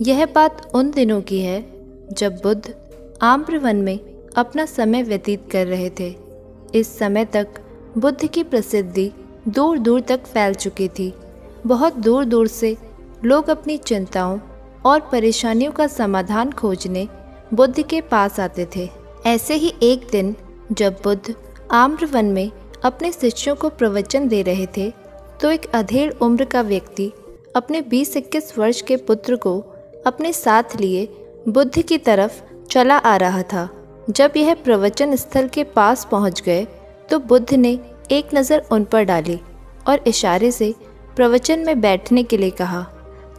यह बात उन दिनों की है जब बुद्ध आम्रवन में अपना समय व्यतीत कर रहे थे। इस समय तक बुद्ध की प्रसिद्धि दूर दूर तक फैल चुकी थी। बहुत दूर दूर से लोग अपनी चिंताओं और परेशानियों का समाधान खोजने बुद्ध के पास आते थे। ऐसे ही एक दिन जब बुद्ध आम्रवन में अपने शिष्यों को प्रवचन दे रहे थे तो एक अधेड़ उम्र का व्यक्ति अपने 20-21 वर्ष के पुत्र को अपने साथ लिए बुद्ध की तरफ चला आ रहा था। जब यह प्रवचन स्थल के पास पहुंच गए तो बुद्ध ने एक नज़र उन पर डाली और इशारे से प्रवचन में बैठने के लिए कहा।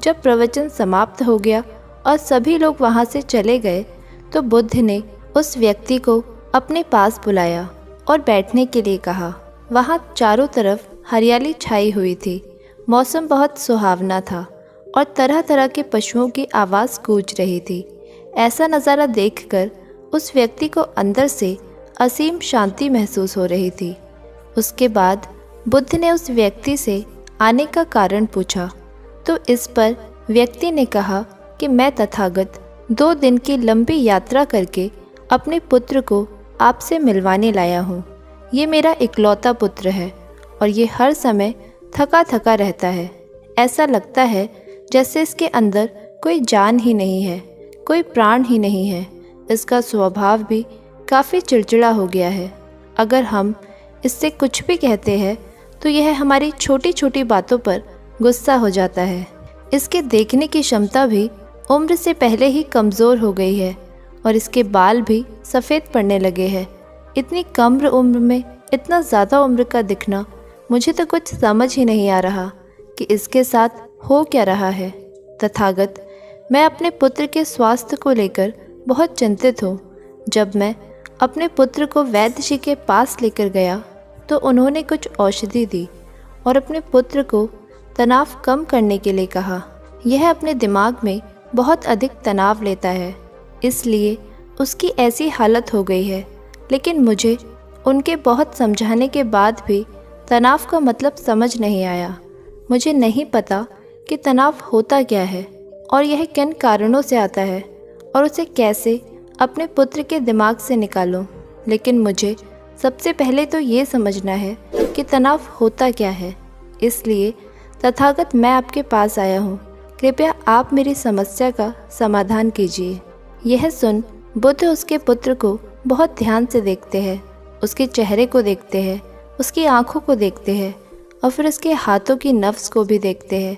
जब प्रवचन समाप्त हो गया और सभी लोग वहां से चले गए तो बुद्ध ने उस व्यक्ति को अपने पास बुलाया और बैठने के लिए कहा। वहां चारों तरफ हरियाली छाई हुई थी। मौसम बहुत सुहावना था और तरह तरह के पशुओं की आवाज़ गूंज रही थी। ऐसा नज़ारा देखकर उस व्यक्ति को अंदर से असीम शांति महसूस हो रही थी। उसके बाद बुद्ध ने उस व्यक्ति से आने का कारण पूछा तो इस पर व्यक्ति ने कहा कि मैं तथागत 2 दिन की लंबी यात्रा करके अपने पुत्र को आपसे मिलवाने लाया हूँ। ये मेरा इकलौता पुत्र है और ये हर समय थका थका रहता है। ऐसा लगता है जैसे इसके अंदर कोई जान ही नहीं है, कोई प्राण ही नहीं है। इसका स्वभाव भी काफ़ी चिड़चिड़ा हो गया है। अगर हम इससे कुछ भी कहते हैं तो यह हमारी छोटी छोटी बातों पर गुस्सा हो जाता है। इसके देखने की क्षमता भी उम्र से पहले ही कमज़ोर हो गई है और इसके बाल भी सफ़ेद पड़ने लगे हैं। इतनी कम उम्र में इतना ज़्यादा उम्र का दिखना, मुझे तो कुछ समझ ही नहीं आ रहा कि इसके साथ हो क्या रहा है। तथागत, मैं अपने पुत्र के स्वास्थ्य को लेकर बहुत चिंतित हूँ। जब मैं अपने पुत्र को वैद्य जी के पास लेकर गया तो उन्होंने कुछ औषधि दी और अपने पुत्र को तनाव कम करने के लिए कहा। यह अपने दिमाग में बहुत अधिक तनाव लेता है, इसलिए उसकी ऐसी हालत हो गई है। लेकिन मुझे उनके बहुत समझाने के बाद भी तनाव का मतलब समझ नहीं आया। मुझे नहीं पता कि तनाव होता क्या है और यह किन कारणों से आता है और उसे कैसे अपने पुत्र के दिमाग से निकालूं। लेकिन मुझे सबसे पहले तो ये समझना है कि तनाव होता क्या है। इसलिए तथागत, मैं आपके पास आया हूँ। कृपया आप मेरी समस्या का समाधान कीजिए। यह सुन बुद्ध उसके पुत्र को बहुत ध्यान से देखते हैं। उसके चेहरे को देखते हैं, उसकी आंखों को देखते हैं और फिर उसके हाथों की नफ्स को भी देखते हैं।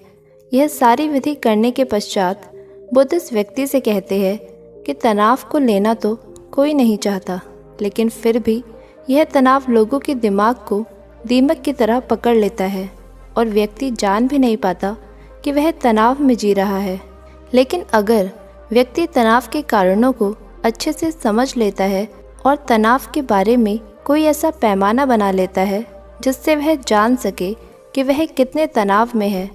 यह सारी विधि करने के पश्चात बुद्ध इस व्यक्ति से कहते हैं कि तनाव को लेना तो कोई नहीं चाहता, लेकिन फिर भी यह तनाव लोगों के दिमाग को दीमक की तरह पकड़ लेता है और व्यक्ति जान भी नहीं पाता कि वह तनाव में जी रहा है। लेकिन अगर व्यक्ति तनाव के कारणों को अच्छे से समझ लेता है और तनाव के बारे में कोई ऐसा पैमाना बना लेता है जिससे वह जान सके कि वह कितने तनाव में है,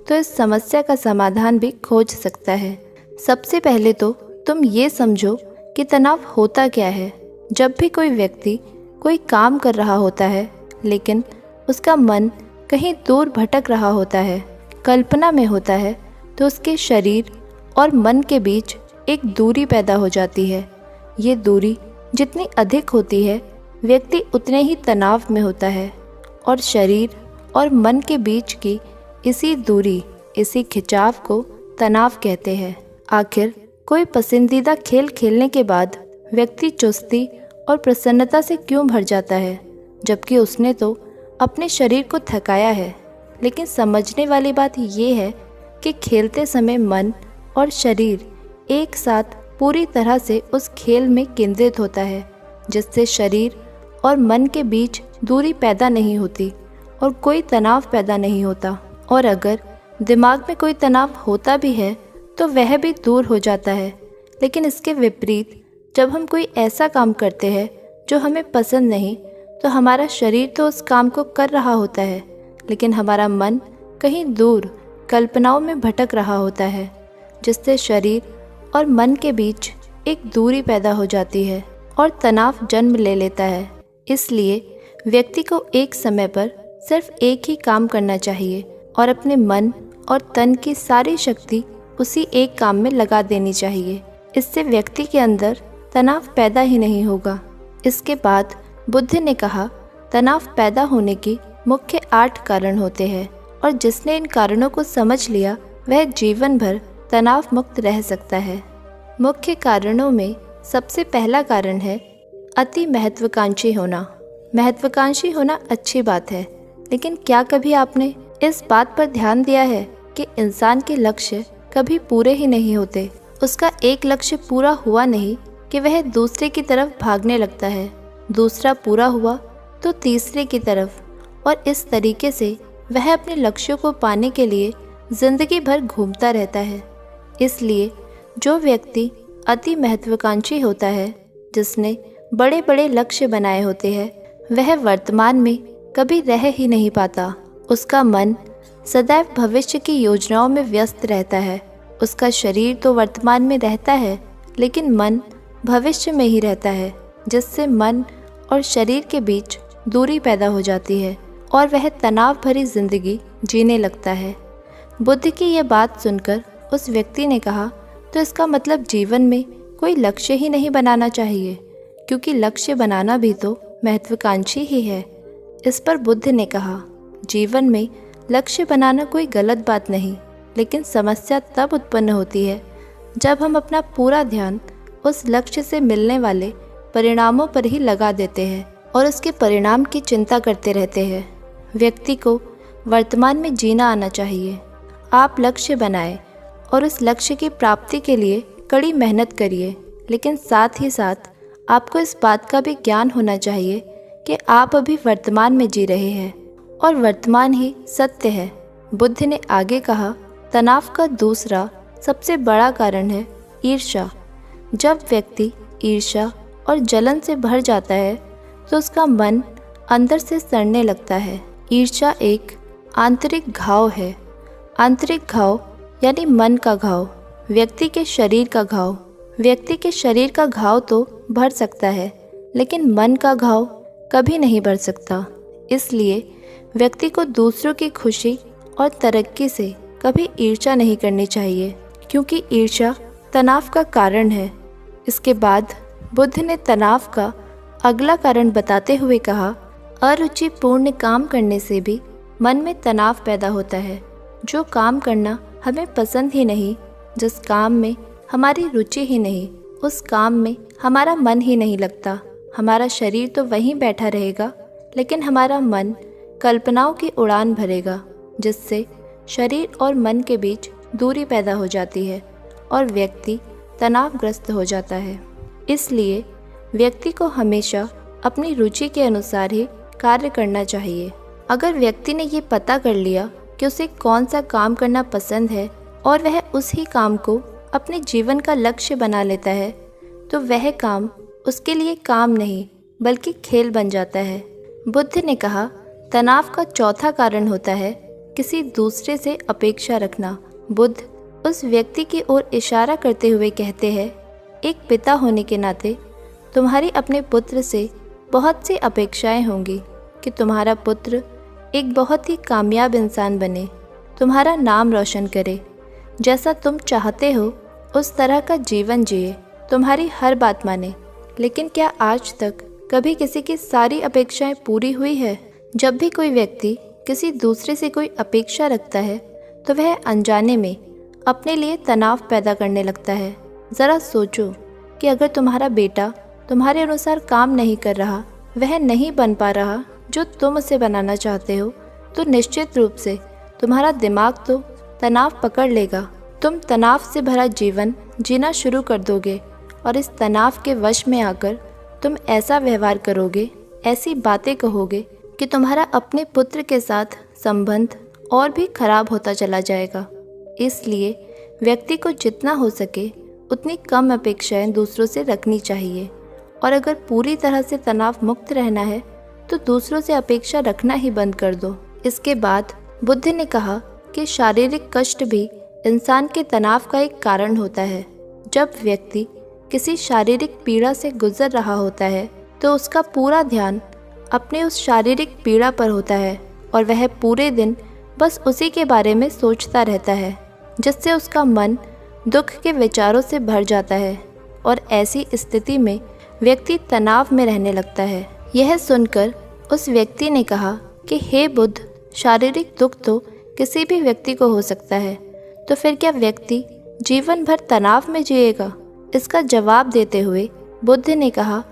तो इस समस्या का समाधान भी खोज सकता है। सबसे पहले तो तुम ये समझो कि तनाव होता क्या है। जब भी कोई व्यक्ति कोई काम कर रहा होता है लेकिन उसका मन कहीं दूर भटक रहा होता है, कल्पना में होता है, तो उसके शरीर और मन के बीच एक दूरी पैदा हो जाती है। ये दूरी जितनी अधिक होती है, व्यक्ति उतने ही तनाव में होता है और शरीर और मन के बीच की इसी दूरी, इसी खिंचाव को तनाव कहते हैं। आखिर कोई पसंदीदा खेल खेलने के बाद व्यक्ति चुस्ती और प्रसन्नता से क्यों भर जाता है, जबकि उसने तो अपने शरीर को थकाया है। लेकिन समझने वाली बात यह है कि खेलते समय मन और शरीर एक साथ पूरी तरह से उस खेल में केंद्रित होता है, जिससे शरीर और मन के बीच दूरी पैदा नहीं होती और कोई तनाव पैदा नहीं होता। और अगर दिमाग में कोई तनाव होता भी है तो वह भी दूर हो जाता है। लेकिन इसके विपरीत जब हम कोई ऐसा काम करते हैं जो हमें पसंद नहीं, तो हमारा शरीर तो उस काम को कर रहा होता है, लेकिन हमारा मन कहीं दूर कल्पनाओं में भटक रहा होता है, जिससे शरीर और मन के बीच एक दूरी पैदा हो जाती है और तनाव जन्म ले लेता है। इसलिए व्यक्ति को एक समय पर सिर्फ एक ही काम करना चाहिए और अपने मन और तन की सारी शक्ति उसी एक काम में लगा देनी चाहिए। इससे व्यक्ति के अंदर तनाव पैदा ही नहीं होगा। इसके बाद बुद्ध ने कहा, तनाव पैदा होने के मुख्य 8 कारण होते हैं और जिसने इन कारणों को समझ लिया वह जीवन भर तनाव मुक्त रह सकता है। मुख्य कारणों में सबसे पहला कारण है अति महत्वाकांक्षी होना। महत्वाकांक्षी होना अच्छी बात है, लेकिन क्या कभी आपने इस बात पर ध्यान दिया है कि इंसान के लक्ष्य कभी पूरे ही नहीं होते। उसका एक लक्ष्य पूरा हुआ नहीं कि वह दूसरे की तरफ भागने लगता है, दूसरा पूरा हुआ तो तीसरे की तरफ, और इस तरीके से वह अपने लक्ष्यों को पाने के लिए जिंदगी भर घूमता रहता है। इसलिए जो व्यक्ति अति महत्वाकांक्षी होता है, जिसने बड़े बड़े लक्ष्य बनाए होते हैं, वह वर्तमान में कभी रह ही नहीं पाता। उसका मन सदैव भविष्य की योजनाओं में व्यस्त रहता है। उसका शरीर तो वर्तमान में रहता है, लेकिन मन भविष्य में ही रहता है, जिससे मन और शरीर के बीच दूरी पैदा हो जाती है और वह तनाव भरी जिंदगी जीने लगता है। बुद्ध की यह बात सुनकर उस व्यक्ति ने कहा, तो इसका मतलब जीवन में कोई लक्ष्य ही नहीं बनाना चाहिए, क्योंकि लक्ष्य बनाना भी तो महत्वाकांक्षी ही है। इस पर बुद्ध ने कहा, जीवन में लक्ष्य बनाना कोई गलत बात नहीं, लेकिन समस्या तब उत्पन्न होती है जब हम अपना पूरा ध्यान उस लक्ष्य से मिलने वाले परिणामों पर ही लगा देते हैं और उसके परिणाम की चिंता करते रहते हैं। व्यक्ति को वर्तमान में जीना आना चाहिए। आप लक्ष्य बनाएं और उस लक्ष्य की प्राप्ति के लिए कड़ी मेहनत करिए, लेकिन साथ ही साथ आपको इस बात का भी ज्ञान होना चाहिए कि आप अभी वर्तमान में जी रहे हैं और वर्तमान ही सत्य है। बुद्ध ने आगे कहा, तनाव का दूसरा सबसे बड़ा कारण है ईर्ष्या। जब व्यक्ति ईर्ष्या और जलन से भर जाता है तो उसका मन अंदर से सड़ने लगता है। ईर्ष्या एक आंतरिक घाव है। आंतरिक घाव यानी मन का घाव, व्यक्ति के शरीर का घाव। व्यक्ति के शरीर का घाव तो भर सकता है, लेकिन मन का घाव कभी नहीं भर सकता। इसलिए व्यक्ति को दूसरों की खुशी और तरक्की से कभी ईर्ष्या नहीं करनी चाहिए, क्योंकि ईर्ष्या तनाव का कारण है। इसके बाद बुद्ध ने तनाव का अगला कारण बताते हुए कहा, अरुचिपूर्ण काम करने से भी मन में तनाव पैदा होता है। जो काम करना हमें पसंद ही नहीं, जिस काम में हमारी रुचि ही नहीं, उस काम में हमारा मन ही नहीं लगता। हमारा शरीर तो वहीं बैठा रहेगा, लेकिन हमारा मन कल्पनाओं की उड़ान भरेगा, जिससे शरीर और मन के बीच दूरी पैदा हो जाती है और व्यक्ति तनावग्रस्त हो जाता है। इसलिए व्यक्ति को हमेशा अपनी रुचि के अनुसार ही कार्य करना चाहिए। अगर व्यक्ति ने ये पता कर लिया कि उसे कौन सा काम करना पसंद है और वह उस ही काम को अपने जीवन का लक्ष्य बना लेता है, तो वह काम उसके लिए काम नहीं बल्कि खेल बन जाता है। बुद्ध ने कहा, तनाव का चौथा कारण होता है किसी दूसरे से अपेक्षा रखना। बुद्ध उस व्यक्ति की ओर इशारा करते हुए कहते हैं, एक पिता होने के नाते तुम्हारी अपने पुत्र से बहुत सी अपेक्षाएं होंगी कि तुम्हारा पुत्र एक बहुत ही कामयाब इंसान बने, तुम्हारा नाम रोशन करे, जैसा तुम चाहते हो उस तरह का जीवन जिए, तुम्हारी हर बात माने। लेकिन क्या आज तक कभी किसी की सारी अपेक्षाएं पूरी हुई है? जब भी कोई व्यक्ति किसी दूसरे से कोई अपेक्षा रखता है तो वह अनजाने में अपने लिए तनाव पैदा करने लगता है। ज़रा सोचो कि अगर तुम्हारा बेटा तुम्हारे अनुसार काम नहीं कर रहा, वह नहीं बन पा रहा जो तुम उसे बनाना चाहते हो, तो निश्चित रूप से तुम्हारा दिमाग तो तनाव पकड़ लेगा। तुम तनाव से भरा जीवन जीना शुरू कर दोगे और इस तनाव के वश में आकर तुम ऐसा व्यवहार करोगे, ऐसी बातें कहोगे कि तुम्हारा अपने पुत्र के साथ संबंध और भी खराब होता चला जाएगा। इसलिए व्यक्ति को जितना हो सके उतनी कम अपेक्षाएं दूसरों से रखनी चाहिए, और अगर पूरी तरह से तनाव मुक्त रहना है तो दूसरों से अपेक्षा रखना ही बंद कर दो। इसके बाद बुद्ध ने कहा कि शारीरिक कष्ट भी इंसान के तनाव का एक कारण होता है। जब व्यक्ति किसी शारीरिक पीड़ा से गुजर रहा होता है तो उसका पूरा ध्यान अपने उस शारीरिक पीड़ा पर होता है और वह पूरे दिन बस उसी के बारे में सोचता रहता है। जिससे उसका मन दुख के विचारों से भर जाता है और ऐसी स्थिति में व्यक्ति तनाव में रहने लगता है। यह सुनकर उस व्यक्ति ने कहा कि हे बुद्ध, शारीरिक दुख तो किसी भी व्यक्ति को हो सकता है, तो फिर क्या व्यक्ति जीवन भर तनाव में जिएगा? इसका जवाब देते हुए बुद्ध ने कहा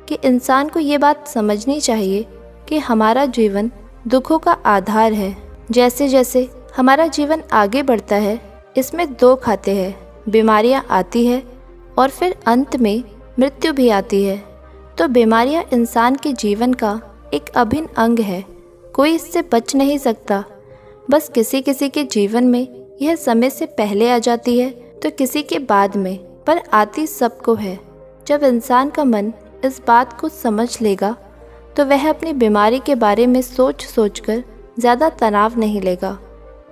कि इंसान को ये बात समझनी चाहिए कि हमारा जीवन दुखों का आधार है। जैसे जैसे हमारा जीवन आगे बढ़ता है, इसमें दो खाते हैं, बीमारियां आती है और फिर अंत में मृत्यु भी आती है। तो बीमारियां इंसान के जीवन का एक अभिन्न अंग है, कोई इससे बच नहीं सकता। बस किसी किसी के जीवन में यह समय से पहले आ जाती है तो किसी के बाद में, पर आती सबको है। जब इंसान का मन इस बात को समझ लेगा तो वह अपनी बीमारी के बारे में सोच सोचकर ज़्यादा तनाव नहीं लेगा,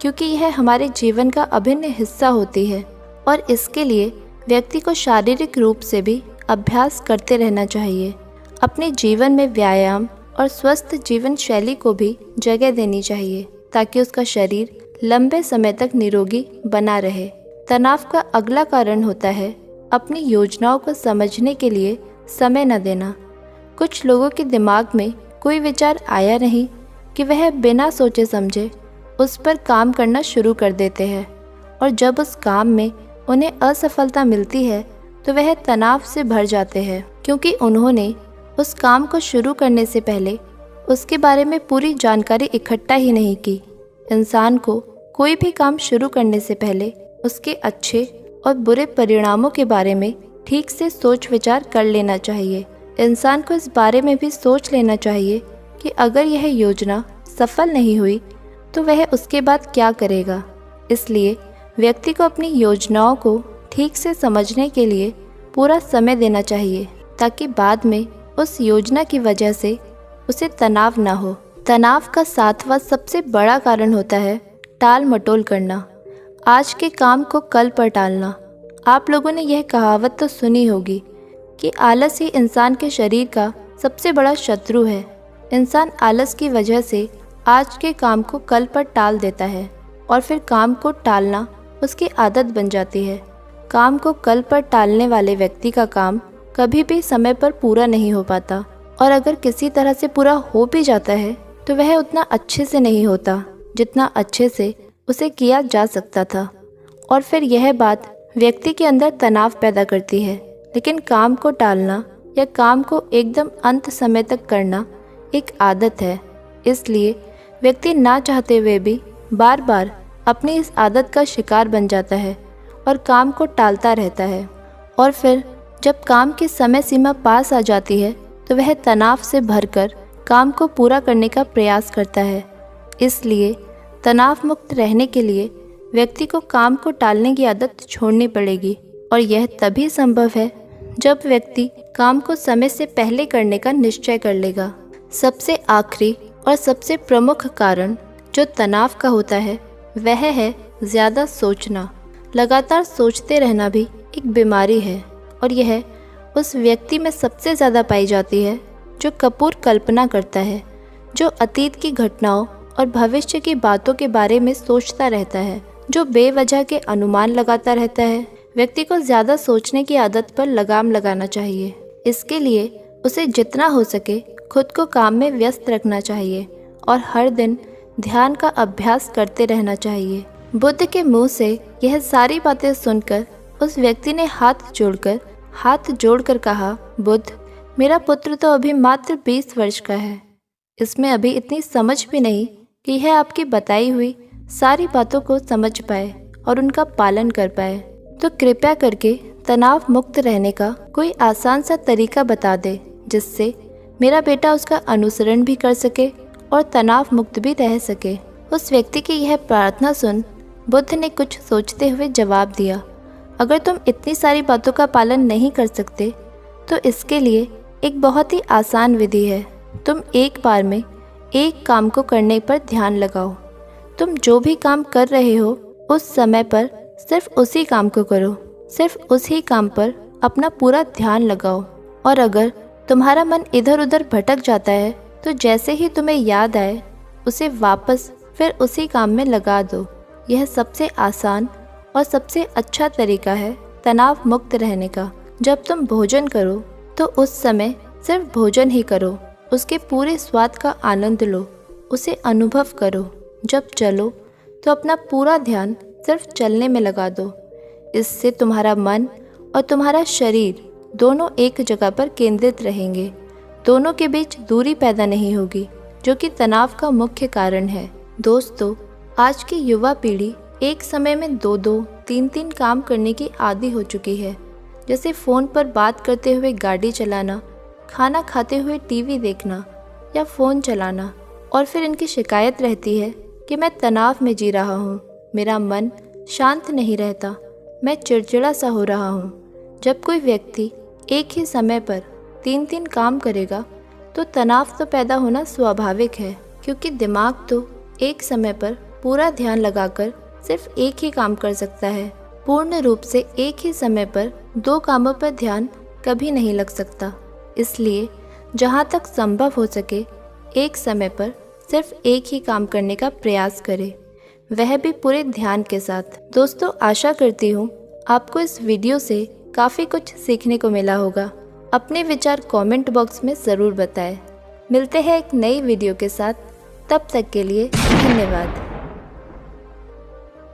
क्योंकि यह हमारे जीवन का अभिन्न हिस्सा होती है। और इसके लिए व्यक्ति को शारीरिक रूप से भी अभ्यास करते रहना चाहिए। अपने जीवन में व्यायाम और स्वस्थ जीवन शैली को भी जगह देनी चाहिए ताकि उसका शरीर लंबे समय तक निरोगी बना रहे। तनाव का अगला कारण होता है अपनी योजनाओं को समझने के लिए समय न देना। कुछ लोगों के दिमाग में कोई विचार आया नहीं कि वह बिना सोचे समझे उस पर काम करना शुरू कर देते हैं, और जब उस काम में उन्हें असफलता मिलती है तो वह तनाव से भर जाते हैं, क्योंकि उन्होंने उस काम को शुरू करने से पहले उसके बारे में पूरी जानकारी इकट्ठा ही नहीं की। इंसान को कोई भी काम शुरू करने से पहले उसके अच्छे और बुरे परिणामों के बारे में ठीक से सोच विचार कर लेना चाहिए। इंसान को इस बारे में भी सोच लेना चाहिए कि अगर यह योजना सफल नहीं हुई तो वह उसके बाद क्या करेगा। इसलिए व्यक्ति को अपनी योजनाओं को ठीक से समझने के लिए पूरा समय देना चाहिए, ताकि बाद में उस योजना की वजह से उसे तनाव ना हो। तनाव का सातवां सबसे बड़ा कारण होता है टाल मटोल करना, आज के काम को कल पर टालना। आप लोगों ने यह कहावत तो सुनी होगी कि आलस ही इंसान के शरीर का सबसे बड़ा शत्रु है। इंसान आलस की वजह से आज के काम को कल पर टाल देता है और फिर काम को टालना उसकी आदत बन जाती है। काम को कल पर टालने वाले व्यक्ति का काम कभी भी समय पर पूरा नहीं हो पाता, और अगर किसी तरह से पूरा हो भी जाता है तो वह उतना अच्छे से नहीं होता जितना अच्छे से उसे किया जा सकता था। और फिर यह बात व्यक्ति के अंदर तनाव पैदा करती है। लेकिन काम को टालना या काम को एकदम अंत समय तक करना एक आदत है, इसलिए व्यक्ति ना चाहते हुए भी बार बार अपनी इस आदत का शिकार बन जाता है और काम को टालता रहता है। और फिर जब काम की समय सीमा पास आ जाती है तो वह तनाव से भरकर काम को पूरा करने का प्रयास करता है। इसलिए तनाव मुक्त रहने के लिए व्यक्ति को काम को टालने की आदत छोड़नी पड़ेगी, और यह तभी संभव है जब व्यक्ति काम को समय से पहले करने का निश्चय कर लेगा। सबसे आखिरी और सबसे प्रमुख कारण जो तनाव का होता है वह है ज़्यादा सोचना। लगातार सोचते रहना भी एक बीमारी है, और यह उस व्यक्ति में सबसे ज़्यादा पाई जाती है जो कपूर कल्पना करता है, जो अतीत की घटनाओं और भविष्य की बातों के बारे में सोचता रहता है, जो बेवजह के अनुमान लगाता रहता है। व्यक्ति को ज़्यादा सोचने की आदत पर लगाम लगाना चाहिए। इसके लिए उसे जितना हो सके खुद को काम में व्यस्त रखना चाहिए और हर दिन ध्यान का अभ्यास करते रहना चाहिए। बुद्ध के मुंह से यह सारी बातें सुनकर उस व्यक्ति ने हाथ जोड़कर कहा, बुद्ध, मेरा पुत्र तो अभी मात्र 20 वर्ष का है। इसमें अभी इतनी समझ भी नहीं कि यह आपकी बताई हुई सारी बातों को समझ पाए और उनका पालन कर पाए। तो कृपया करके तनाव मुक्त रहने का कोई आसान सा तरीका बता दे, जिससे मेरा बेटा उसका अनुसरण भी कर सके और तनाव मुक्त भी रह सके। उस व्यक्ति की यह प्रार्थना सुन बुद्ध ने कुछ सोचते हुए जवाब दिया, अगर तुम इतनी सारी बातों का पालन नहीं कर सकते तो इसके लिए एक बहुत ही आसान विधि है। तुम एक बार में एक काम को करने पर ध्यान लगाओ। तुम जो भी काम कर रहे हो उस समय पर सिर्फ उसी काम को करो, सिर्फ उसी काम पर अपना पूरा ध्यान लगाओ। और अगर तुम्हारा मन इधर उधर भटक जाता है तो जैसे ही तुम्हें याद आए उसे वापस फिर उसी काम में लगा दो। यह सबसे आसान और सबसे अच्छा तरीका है तनाव मुक्त रहने का। जब तुम भोजन करो तो उस समय सिर्फ भोजन ही करो, उसके पूरे स्वाद का आनंद लो, उसे अनुभव करो। जब चलो तो अपना पूरा ध्यान सिर्फ चलने में लगा दो। इससे तुम्हारा मन और तुम्हारा शरीर दोनों एक जगह पर केंद्रित रहेंगे। दोनों के बीच दूरी पैदा नहीं होगी, जो कि तनाव का मुख्य कारण है। दोस्तों, आज की युवा पीढ़ी एक समय में 2-2, 3-3 काम करने की आदी हो चुकी है, जैसे फ़ोन पर बात करते हुए गाड़ी चलाना, खाना खाते हुए टीवी देखना या फ़ोन चलाना। और फिर इनकी शिकायत रहती है कि मैं तनाव में जी रहा हूँ, मेरा मन शांत नहीं रहता, मैं चिड़चिड़ा सा हो रहा हूँ। जब कोई व्यक्ति एक ही समय पर 3-3 काम करेगा तो तनाव तो पैदा होना स्वाभाविक है, क्योंकि दिमाग तो एक समय पर पूरा ध्यान लगाकर सिर्फ एक ही काम कर सकता है। पूर्ण रूप से एक ही समय पर 2 कामों पर ध्यान कभी नहीं लग सकता। इसलिए जहाँ तक संभव हो सके एक समय पर सिर्फ एक ही काम करने का प्रयास करें, वह भी पूरे ध्यान के साथ। दोस्तों, आशा करती हूँ आपको इस वीडियो से काफ़ी कुछ सीखने को मिला होगा। अपने विचार कमेंट बॉक्स में ज़रूर बताएं। मिलते हैं एक नई वीडियो के साथ, तब तक के लिए धन्यवाद।